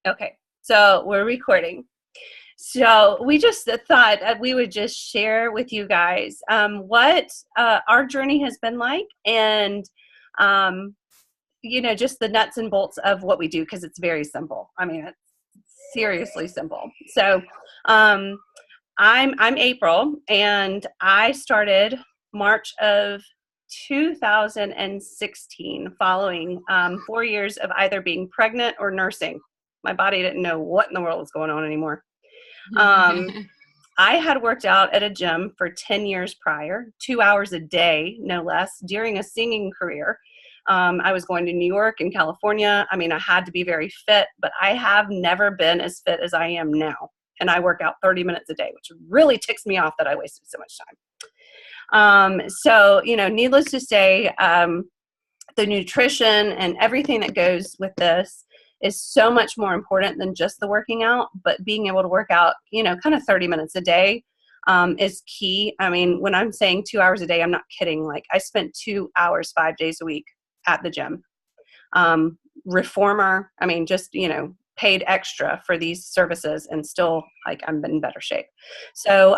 Okay, so we're recording. So we just thought we would just share with you guys what our journey has been like, and um, just the nuts and bolts of what we do, because it's very simple. I mean, it's seriously simple. So um, I'm April, and I started March of 2016, following 4 years of either being pregnant or nursing. My body didn't know what in the world was going on anymore. Um, I had worked out at a gym for 10 years prior, 2 hours a day, no less, during a singing career. I was going to New York and California. I mean, I had to be very fit, but I have never been as fit as I am now. And I work out 30 minutes a day, which really ticks me off that I wasted so much time. Needless to say, the nutrition and everything that goes with this is so much more important than just the working out, but being able to work out, kind of 30 minutes a day is key. I mean, when I'm saying 2 hours a day, I'm not kidding. Like, I spent 2 hours, 5 days a week at the gym. Reformer, I mean, just, paid extra for these services, and still, like, I'm in better shape. So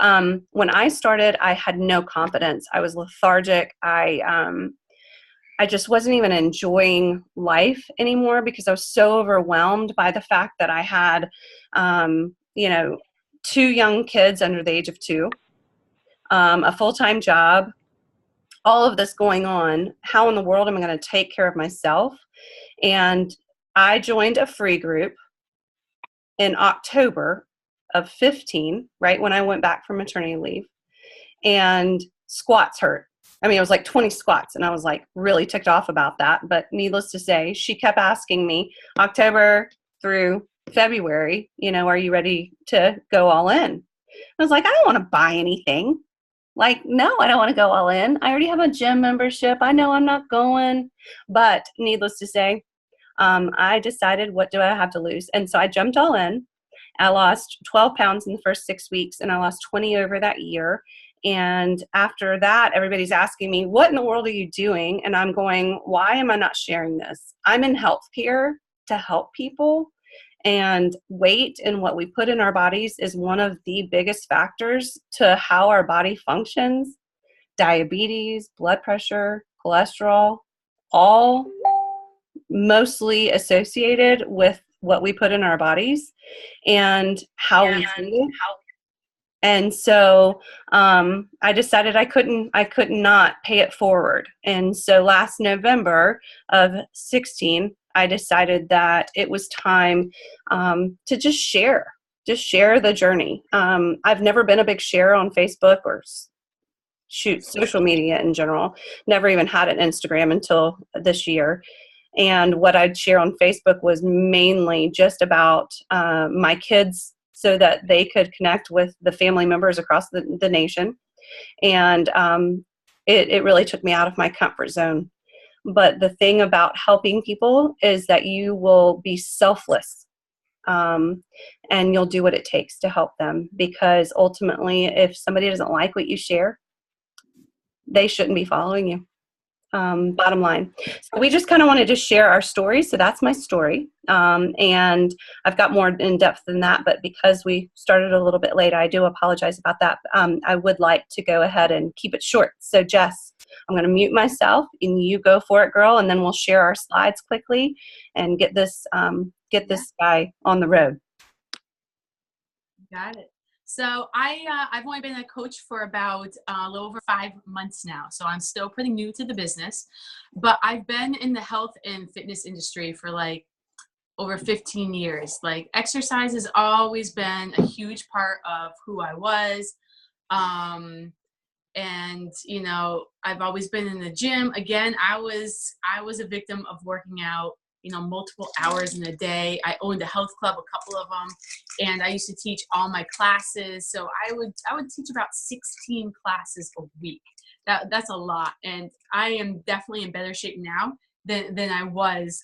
when I started, I had no confidence. I was lethargic. I just wasn't even enjoying life anymore, because I was so overwhelmed by the fact that I had, two young kids under the age of 2, a full-time job, all of this going on. How in the world am I going to take care of myself? And I joined a free group in October of 15, right when I went back from maternity leave, and squats hurt. I mean, it was like 20 squats, and I was like really ticked off about that. But needless to say, she kept asking me October through February, are you ready to go all in? I was like, I don't want to buy anything. Like, no, I don't want to go all in. I already have a gym membership. I know I'm not going. But needless to say, I decided, what do I have to lose? And so I jumped all in. I lost 12 pounds in the first 6 weeks, and I lost 20 over that year. And after that, everybody's asking me, what in the world are you doing? And I'm going, why am I not sharing this? I'm in healthcare to help people. And weight and what we put in our bodies is one of the biggest factors to how our body functions. Diabetes, blood pressure, cholesterol, all mostly associated with what we put in our bodies and how we feed it. And so I decided I could not pay it forward. And so last November of 16, I decided that it was time to just share the journey. I've never been a big sharer on Facebook or social media in general. Never even had an Instagram until this year. And what I'd share on Facebook was mainly just about my kids, so that they could connect with the family members across the nation. And it really took me out of my comfort zone. But the thing about helping people is that you will be selfless, and you'll do what it takes to help them. Because ultimately, if somebody doesn't like what you share, they shouldn't be following you. Bottom line. So we just kind of wanted to share our story. So that's my story. And I've got more in depth than that, but because we started a little bit late, I do apologize about that. I would like to go ahead and keep it short. So Jess, I'm going to mute myself, and you go for it, girl. And then we'll share our slides quickly and get this guy on the road. Got it. So I've only been a coach for about a little over 5 months now. So I'm still pretty new to the business, but I've been in the health and fitness industry for like over 15 years. Like, exercise has always been a huge part of who I was. And I've always been in the gym. Again, I was a victim of working out, multiple hours in a day. I owned a health club, a couple of them, and I used to teach all my classes. So I would teach about 16 classes a week. That's a lot. And I am definitely in better shape now than I was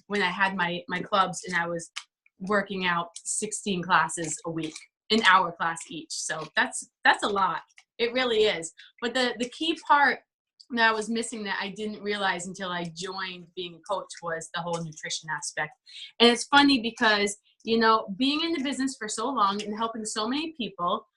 when I had my clubs and I was working out 16 classes a week, an hour class each. So that's a lot. It really is. But the key part that I was missing that I didn't realize until I joined being a coach was the whole nutrition aspect. And it's funny because, you know, being in the business for so long and helping so many people,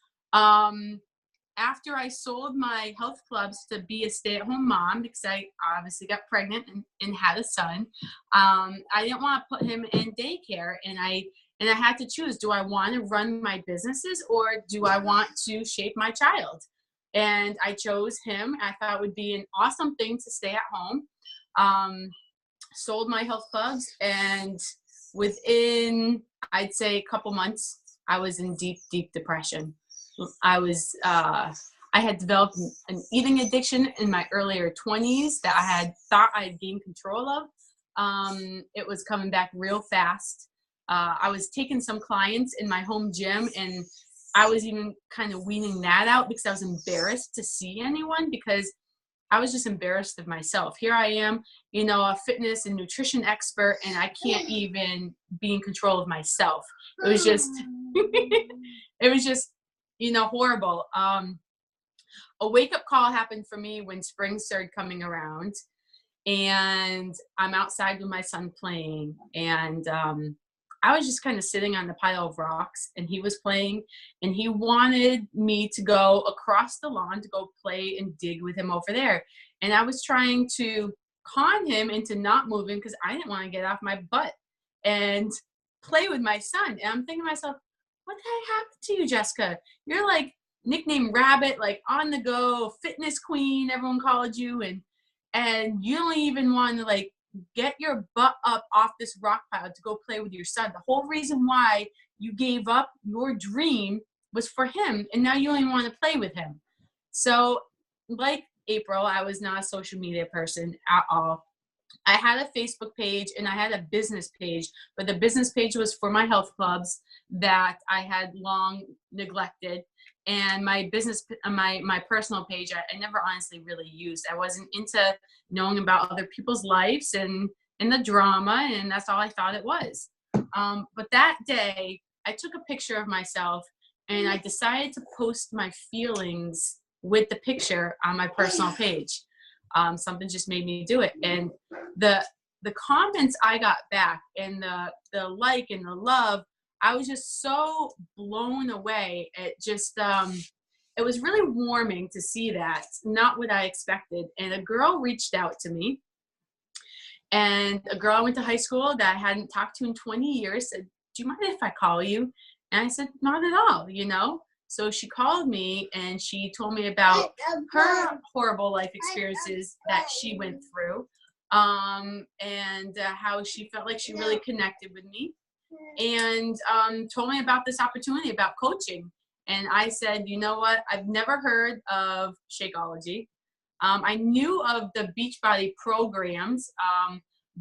after I sold my health clubs to be a stay-at-home mom, because I obviously got pregnant and had a son, I didn't want to put him in daycare, and I had to choose: do I want to run my businesses or do I want to shape my child? And I chose him. I thought it would be an awesome thing to stay at home. Sold my health clubs, and within, I'd say, a couple months, I was in deep, deep depression. I had developed an eating addiction in my earlier 20s that I had thought I had gained control of. It was coming back real fast. I was taking some clients in my home gym, and I was even kind of weaning that out because I was embarrassed to see anyone, because I was just embarrassed of myself. Here I am, you know, a fitness and nutrition expert, and I can't even be in control of myself. It was just, it was just, you know, horrible. A wake-up call happened for me when spring started coming around, and I'm outside with my son playing, and I was just kind of sitting on the pile of rocks, and he was playing, and he wanted me to go across the lawn to go play and dig with him over there. And I was trying to con him into not moving because I didn't want to get off my butt and play with my son. And I'm thinking to myself, what the heck happened to you, Jessica? You're like nicknamed Rabbit, like on the go, fitness queen, everyone called you, and you don't even want to like get your butt up off this rock pile to go play with your son. The whole reason why you gave up your dream was for him, and now you don't even want to play with him. So like April, I was not a social media person at all. I had a Facebook page and I had a business page, but the business page was for my health clubs that I had long neglected. And my business, my personal page, I never honestly really used. I wasn't into knowing about other people's lives and the drama, and that's all I thought it was. But that day, I took a picture of myself, and I decided to post my feelings with the picture on my personal page. Something just made me do it, and the comments I got back, and the like and the love, I was just so blown away. It just, it was really warming to see that, not what I expected. And a girl reached out to me, and a girl I went to high school that I hadn't talked to in 20 years said, do you mind if I call you? And I said, not at all, you know? So she called me, and she told me about her horrible life experiences that she went through, and how she felt like she really connected with me, and told me about this opportunity about coaching. And I said, you know what? I've never heard of Shakeology. I knew of the Beachbody programs,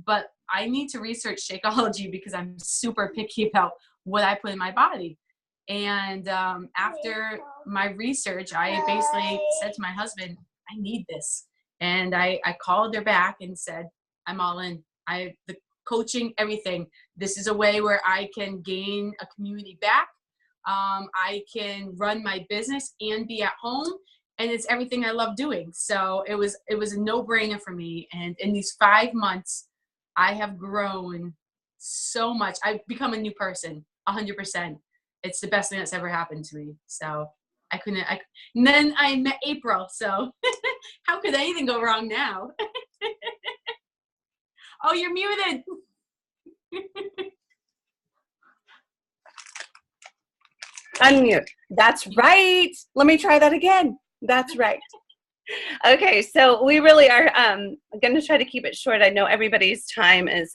but I need to research Shakeology because I'm super picky about what I put in my body. And after my research, I basically said to my husband, I need this. And I called her back and said, I'm all in. The coaching, everything. This is a way where I can gain a community back. I can run my business and be at home, and it's everything I love doing. So it was a no-brainer for me. And in these 5 months, I have grown so much. I've become a new person, 100%. It's the best thing that's ever happened to me. So and then I met April. So how could anything go wrong now? Oh, you're muted. Unmute. That's right. Let me try that again. That's right. Okay, so we really are going to try to keep it short. I know everybody's time is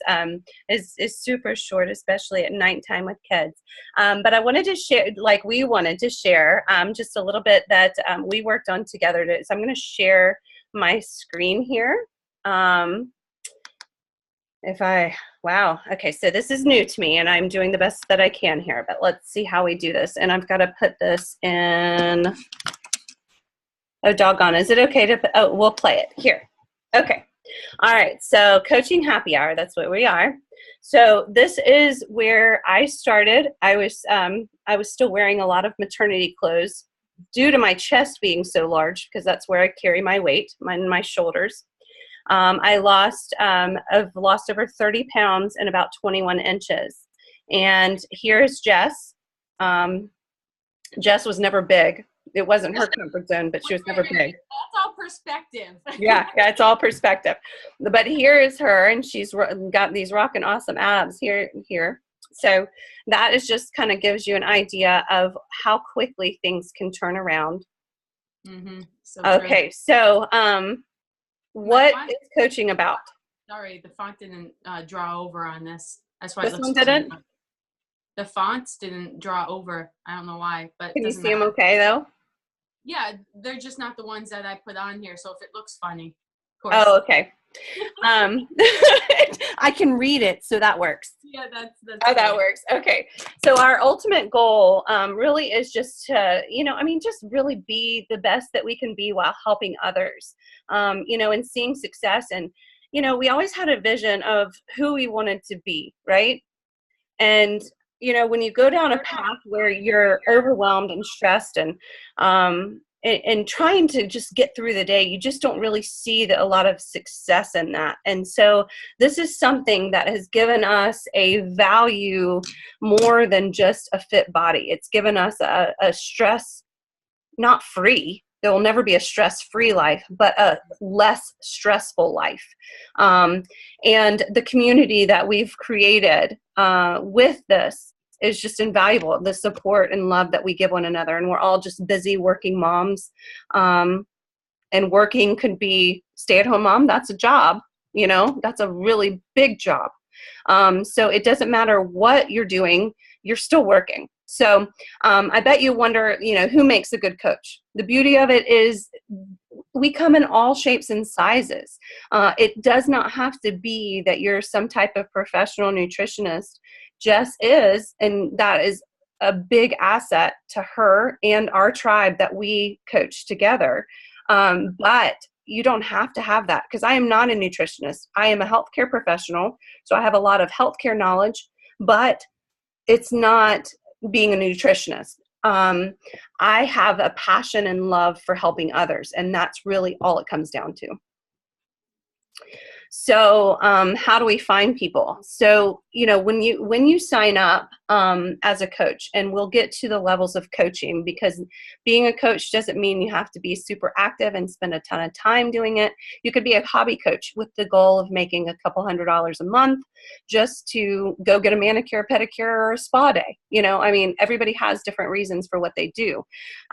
super short, especially at nighttime with kids. But I wanted to share, like we wanted to share, just a little bit that we worked on together. So I'm going to share my screen here. Wow. Okay, so this is new to me, and I'm doing the best that I can here. But let's see how we do this. And I've got to put this in. Oh, doggone. Is it okay to put, oh, we'll play it here. Okay. All right. So coaching happy hour, that's what we are. So this is where I started. I was still wearing a lot of maternity clothes due to my chest being so large, because that's where I carry my weight, my shoulders. I've lost over 30 pounds in about 21 inches. And here's Jess. Jess was never big. It wasn't her comfort zone, but she was never big. That's all perspective. Yeah, it's all perspective. But here is her, and she's got these rockin' awesome abs here. So that is just kind of gives you an idea of how quickly things can turn around. Mm-hmm. So okay, true. so what is coaching about? Sorry, the font didn't draw over on this. That's why this one didn't? The fonts didn't draw over. I don't know why, but can you see them okay though? Yeah, they're just not the ones that I put on here. So if it looks funny, of course. Oh, okay. I can read it, so that works. Yeah, that's that works. Okay. So our ultimate goal really is just to, just really be the best that we can be while helping others, and seeing success. And, we always had a vision of who we wanted to be, right? And, when you go down a path where you're overwhelmed and stressed and trying to just get through the day, you just don't really see a lot of success in that. And so this is something that has given us a value more than just a fit body. It's given us a stress, not free. There will never be a stress-free life, but a less stressful life. And the community that we've created with this is just invaluable, the support and love that we give one another. And we're all just busy working moms. And working could be stay-at-home mom. That's a job, that's a really big job. So it doesn't matter what you're doing, you're still working. So I bet you wonder, who makes a good coach? The beauty of it is we come in all shapes and sizes. It does not have to be that you're some type of professional nutritionist. Jess is, and that is a big asset to her and our tribe that we coach together. But you don't have to have that, because I am not a nutritionist. I am a healthcare professional, so I have a lot of healthcare knowledge, but it's not being a nutritionist. I have a passion and love for helping others, and that's really all it comes down to. So how do we find people? So, when you sign up as a coach, and we'll get to the levels of coaching, because being a coach doesn't mean you have to be super active and spend a ton of time doing it. You could be a hobby coach with the goal of making a couple $100s a month just to go get a manicure, pedicure, or a spa day. Everybody has different reasons for what they do.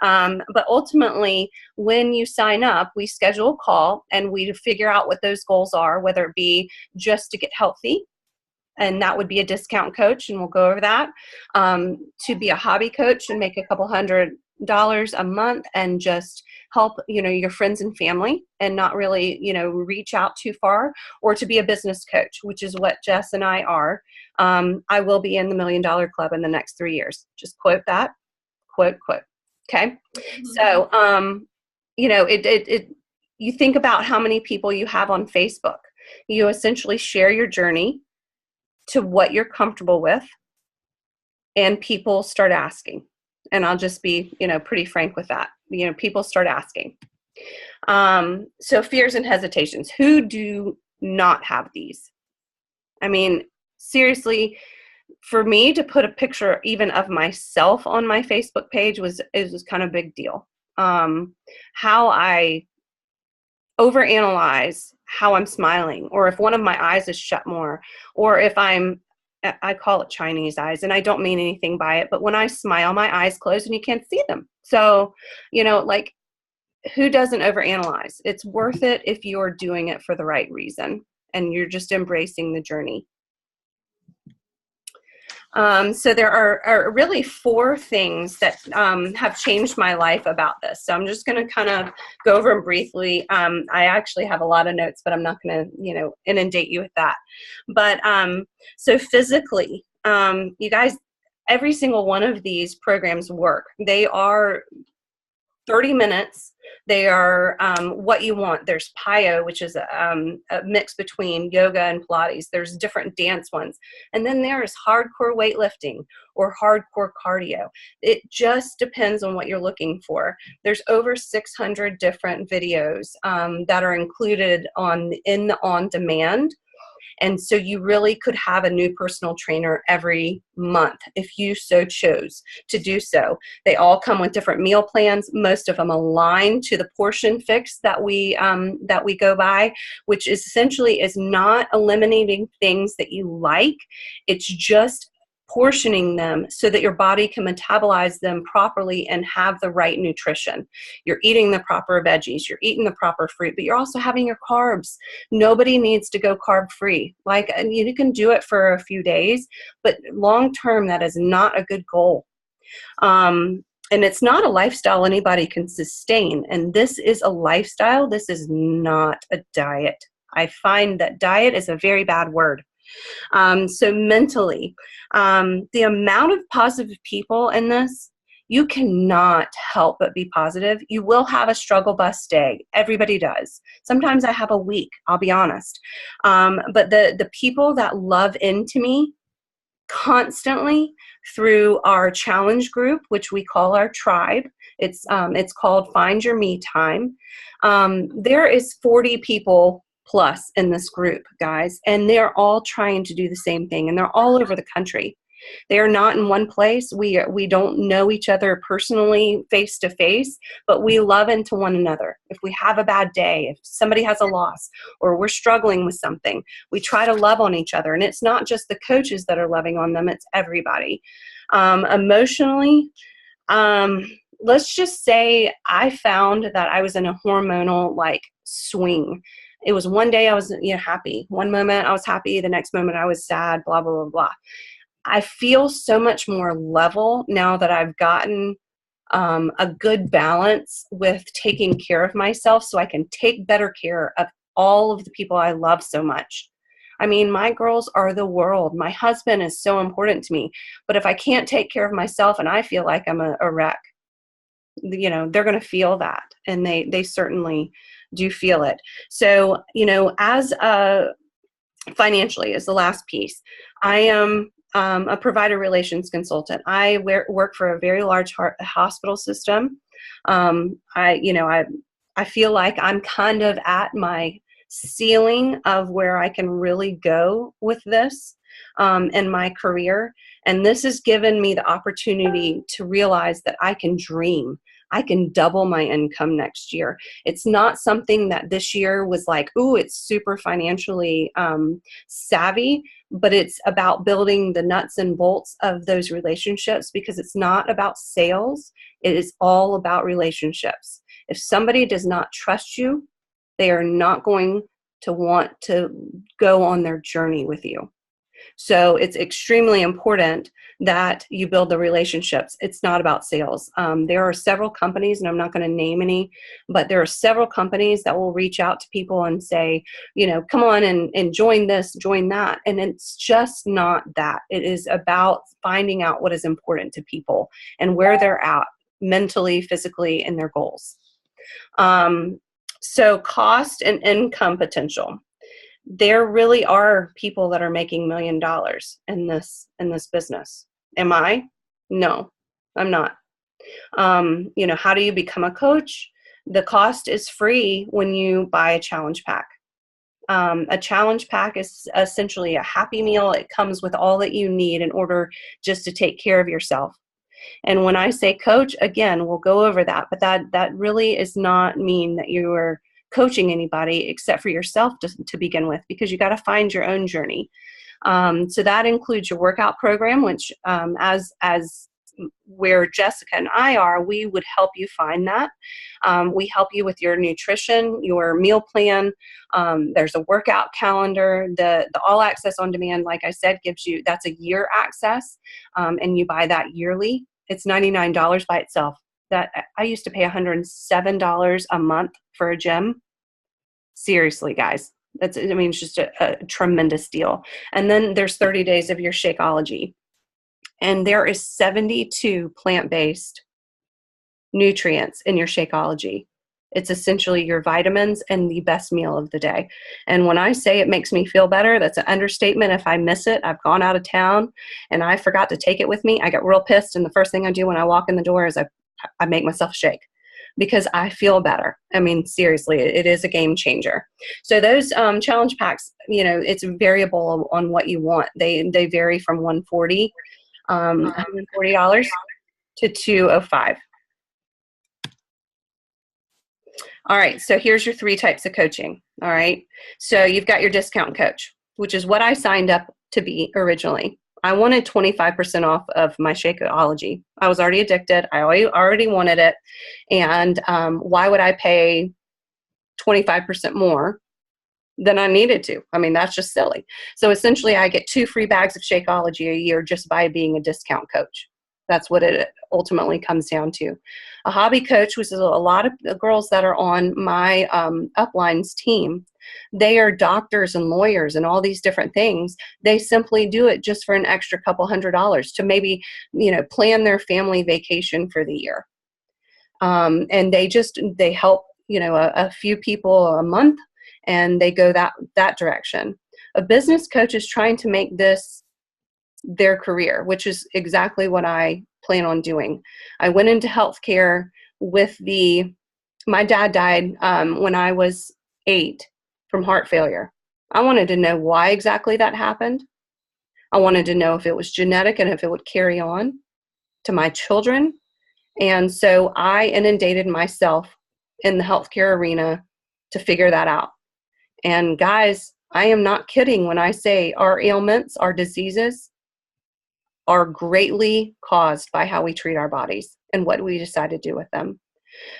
But ultimately, when you sign up, we schedule a call and we figure out what those goals are, whether it be just to get healthy, and that would be a discount coach, and we'll go over that, to be a hobby coach and make a couple $100s a month and just help, your friends and family and not really, reach out too far, or to be a business coach, which is what Jess and I are. I will be in the $1 Million Club in the next 3 years. Just quote that, quote. Okay. So, you think about how many people you have on Facebook. You essentially share your journey to what you're comfortable with, and people start asking. And I'll just be, pretty frank with that. People start asking. So fears and hesitations. Who do not have these? Seriously, for me to put a picture even of myself on my Facebook page was kind of a big deal. How I overanalyze how I'm smiling, or if one of my eyes is shut more, or if I call it Chinese eyes, and I don't mean anything by it, but when I smile, my eyes close and you can't see them. So, who doesn't overanalyze? It's worth it if you're doing it for the right reason and you're just embracing the journey. So there are really 4 things that have changed my life about this. So I'm just going to kind of go over them briefly. I actually have a lot of notes, but I'm not going to, inundate you with that. But so physically, you guys, every single one of these programs work. They are 30 minutes. They are what you want. There's PiYo, which is a mix between yoga and Pilates. There's different dance ones. And then there's hardcore weightlifting or hardcore cardio. It just depends on what you're looking for. There's over 600 different videos that are included in the on-demand. And so you really could have a new personal trainer every month if you so chose to do so. They all come with different meal plans. Most of them align to the portion fix that we go by, which is essentially is not eliminating things that you like. It's just portioning them so that your body can metabolize them properly and have the right nutrition. You're eating the proper veggies, you're eating the proper fruit, but you're also having your carbs. Nobody needs to go carb free. Like, and you can do it for a few days, but long term, that is not a good goal. And it's not a lifestyle anybody can sustain. And this is a lifestyle. This is not a diet. I find that diet is a very bad word. So mentally, the amount of positive people in this, you cannot help but be positive. You will have a struggle bus day. Everybody does. Sometimes I have a week, I'll be honest. But the people that love into me constantly through our challenge group, which we call our tribe, it's called Find Your Me Time. There is 40 people plus in this group, guys, and they're all trying to do the same thing, and they're all over the country. They are not in one place. We don't know each other personally face to face, but we love into one another. If we have a bad day, if somebody has a loss, or we're struggling with something, we try to love on each other. And it's not just the coaches that are loving on them, it's everybody. Emotionally, let's just say I found that I was in a hormonal swing. It was one day I was happy. One moment I was happy. The next moment I was sad, blah, blah, blah, blah. I feel so much more level now that I've gotten a good balance with taking care of myself so I can take better care of all of the people I love so much. I mean, my girls are the world. My husband is so important to me. But if I can't take care of myself and I feel like I'm a wreck, they're going to feel that. And they certainly do feel it. So, as financially is the last piece. I am a provider relations consultant. I work for a very large hospital system. I feel like I'm kind of at my ceiling of where I can really go with this in my career. And this has given me the opportunity to realize that I can dream. I can double my income next year. It's not something that this year was like, ooh, it's super financially savvy, but it's about building the nuts and bolts of those relationships, because it's not about sales. It is all about relationships. If somebody does not trust you, they are not going to want to go on their journey with you. So it's extremely important that you build the relationships. It's not about sales. There are several companies, and I'm not going to name any, but there are several companies that will reach out to people and say, come on and join this, join that. And it's just not that. It is about finding out what is important to people and where they're at mentally, physically, and their goals. So cost and income potential. There really are people that are making $1 million in this business. Am I? No, I'm not. How do you become a coach? The cost is free when you buy a challenge pack. A challenge pack is essentially a happy meal. It comes with all that you need in order just to take care of yourself. And when I say coach, again, we'll go over that, but that really does not mean that you are coaching anybody except for yourself to begin with, because you got to find your own journey. So that includes your workout program, which as where Jessica and I are, we would help you find that. We help you with your nutrition, your meal plan. There's a workout calendar. The All Access On Demand, like I said, that's a year access, and you buy that yearly. It's $99 by itself. That I used to pay $107 a month for a gym. Seriously, guys. It's just a tremendous deal. And then there's 30 days of your Shakeology. And there is 72 plant-based nutrients in your Shakeology. It's essentially your vitamins and the best meal of the day. And when I say it makes me feel better, that's an understatement. If I miss it, I've gone out of town and I forgot to take it with me, I get real pissed. And the first thing I do when I walk in the door is I make myself shake because I feel better. I mean, seriously, it is a game changer. So those challenge packs, it's variable on what you want. They vary from $140 to $205. All right, so here's your 3 types of coaching. All right, so you've got your discount coach, which is what I signed up to be originally. I wanted 25% off of my Shakeology. I was already addicted. I already wanted it. And why would I pay 25% more than I needed to? I mean, that's just silly. So essentially, I get 2 free bags of Shakeology a year just by being a discount coach. That's what it ultimately comes down to. A hobby coach, which is a lot of the girls that are on my uplines team, they are doctors and lawyers and all these different things. They simply do it just for an extra couple $100 to maybe, plan their family vacation for the year. And they help, a few people a month, and they go that direction. A business coach is trying to make this their career, which is exactly what I plan on doing. I went into healthcare my dad died when I was 8 from heart failure. I wanted to know why exactly that happened. I wanted to know if it was genetic and if it would carry on to my children. And so I inundated myself in the healthcare arena to figure that out. And guys, I am not kidding when I say our ailments, our diseases, are greatly caused by how we treat our bodies and what we decide to do with them.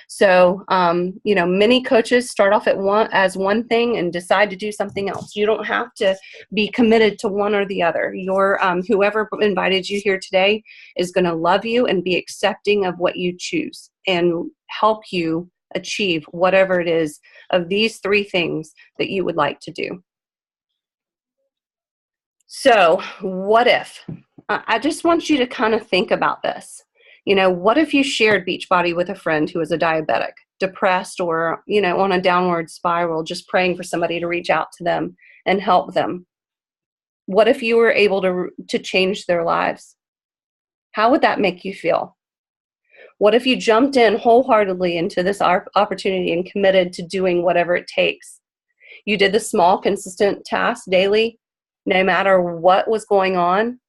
So, many coaches start off as one thing and decide to do something else. You don't have to be committed to one or the other. Whoever invited you here today is going to love you and be accepting of what you choose and help you achieve whatever it is of these 3 things that you would like to do. So, what if? I just want you to kind of think about this. What if you shared Beachbody with a friend who is a diabetic, depressed, or, on a downward spiral, just praying for somebody to reach out to them and help them? What if you were able to change their lives? How would that make you feel? What if you jumped in wholeheartedly into this opportunity and committed to doing whatever it takes? You did the small, consistent tasks daily, no matter what was going on,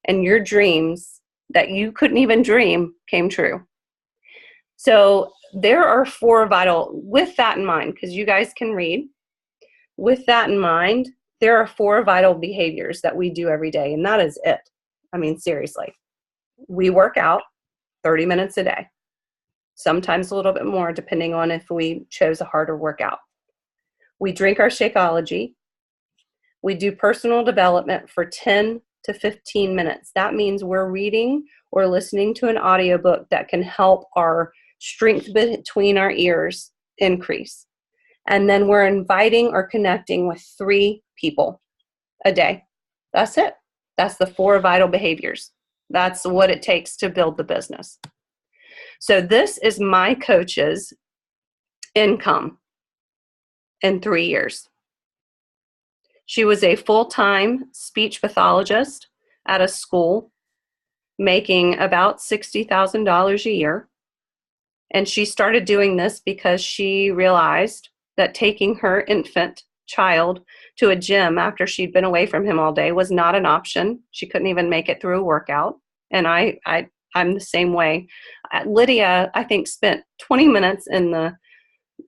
and your dreams that you couldn't even dream came true. So there are 4 vital, with that in mind, because you guys can read, with that in mind, there are 4 vital behaviors that we do every day, and that is it. I mean, seriously. We work out 30 minutes a day, sometimes a little bit more, depending on if we chose a harder workout. We drink our Shakeology. We do personal development for 10 to 15 minutes. That means we're reading or listening to an audiobook that can help our strength between our ears increase. And then we're inviting or connecting with 3 people a day. That's it. That's the 4 vital behaviors. That's what it takes to build the business. So this is my coach's income in 3 years. She was a full-time speech pathologist at a school, making about $60,000 a year. And she started doing this because she realized that taking her infant child to a gym after she'd been away from him all day was not an option. She couldn't even make it through a workout. And I'm the same way. Lydia, I think, spent 20 minutes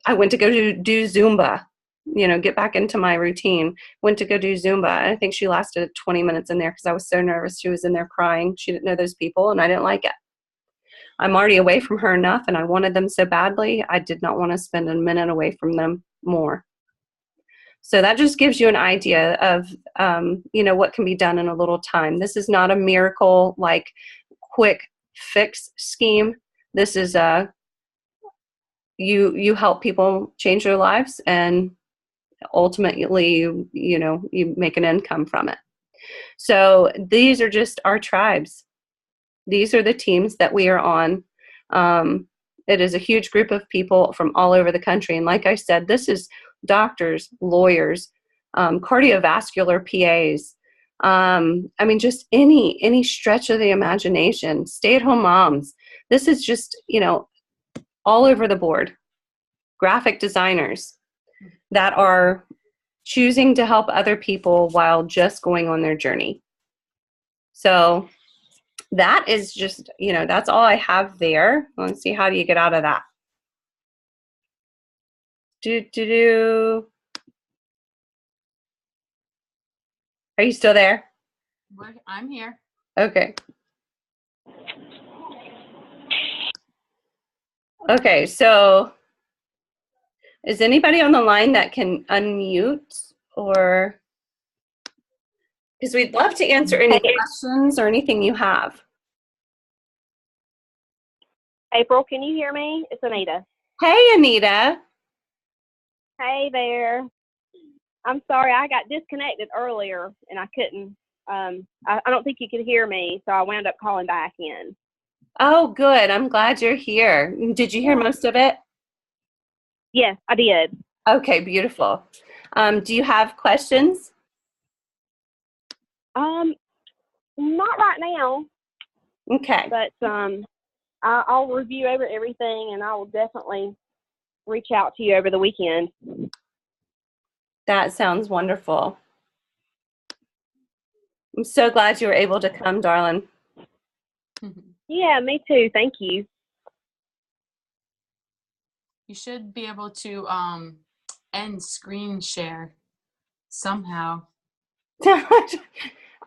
I went to go do Zumba, get back into my routine, went to go do Zumba. I think she lasted 20 minutes in there because I was so nervous. She was in there crying. She didn't know those people, and I didn't like it. I'm already away from her enough, and I wanted them so badly. I did not want to spend a minute away from them more. So that just gives you an idea of, what can be done in a little time. This is not a miracle, like quick fix scheme. This is you help people change their lives, and ultimately, you make an income from it. So these are just our tribes. These are the teams that we are on. It is a huge group of people from all over the country. And like I said, this is doctors, lawyers, cardiovascular PAs. I mean, just any stretch of the imagination, stay-at-home moms. This is just, all over the board. Graphic designers that are choosing to help other people while just going on their journey. So that is just, that's all I have there. Let's see, how do you get out of that? Are you still there? I'm here. Okay. Okay, so is anybody on the line that can unmute, or because we'd love to answer any questions or anything you have. April, can you hear me? It's Anita. Hey, Anita. Hey there. I'm sorry, I got disconnected earlier and I couldn't. I don't think you could hear me, so I wound up calling back in. Oh, good. I'm glad you're here. Did you hear most of it? Yes, I did. Okay, beautiful. Do you have questions? Not right now. Okay. But I'll review everything, and I will definitely reach out to you over the weekend. That sounds wonderful. I'm so glad you were able to come, darling. Yeah, me too. Thank you. You should be able to end screen share somehow.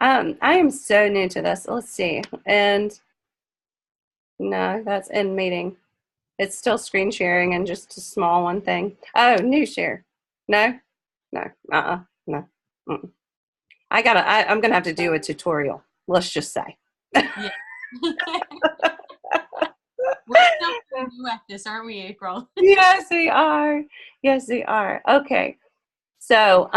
I am so new to this. Let's see. And no, that's end meeting. It's still screen sharing and just a small one thing. Oh, new share. No. No. No. Mm-mm. I'm gonna have to do a tutorial. Let's just say. Yeah. We're still new at this, aren't we, April? Yes, we are. Yes, we are. Okay. So,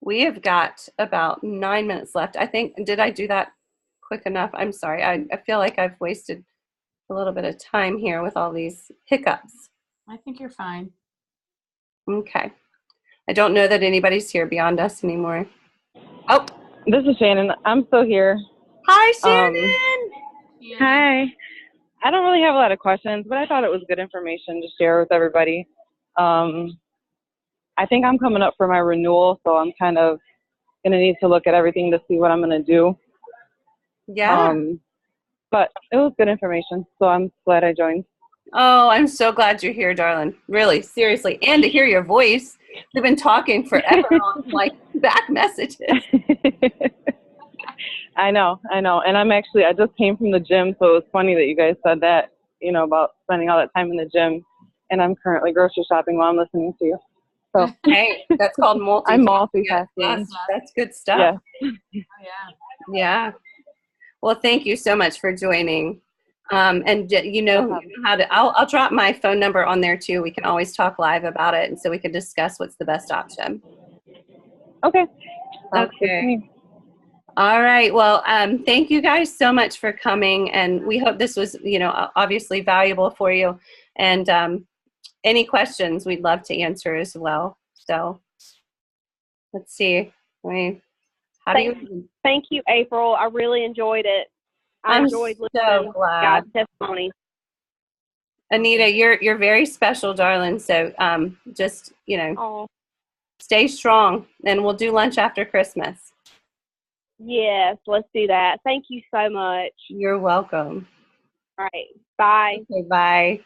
we have got about 9 minutes left. I think, did I do that quick enough? I'm sorry. I feel like I've wasted a little bit of time here with all these hiccups. I think you're fine. Okay. I don't know that anybody's here beyond us anymore. Oh, this is Shannon. I'm still here. Hi, Shannon. Hi. I don't really have a lot of questions, but I thought it was good information to share with everybody. I think I'm coming up for my renewal, so I'm kind of going to need to look at everything to see what I'm going to do. Yeah. But it was good information, so I'm glad I joined. Oh, I'm so glad you're here, darling. Really, seriously. And to hear your voice. We've been talking forever on like back messages. I know. And I just came from the gym, so it was funny that you guys said that, about spending all that time in the gym. And I'm currently grocery shopping while I'm listening to you. So hey, that's called multitasking. I'm multitasking. That's good stuff. Yeah. Yeah. Well, thank you so much for joining. And you know how to, I'll drop my phone number on there too. We can always talk live about it, and so we can discuss what's the best option. Okay. Okay. All right. Well, thank you guys so much for coming, and we hope this was, obviously valuable for you. And any questions, we'd love to answer as well. So let's see. Thank you, April. I really enjoyed it. I enjoyed listening to God's testimony. Anita, you're very special, darling. So just, stay strong, and we'll do lunch after Christmas. Yes, let's do that. Thank you so much. You're welcome. All right. Bye. Okay, bye.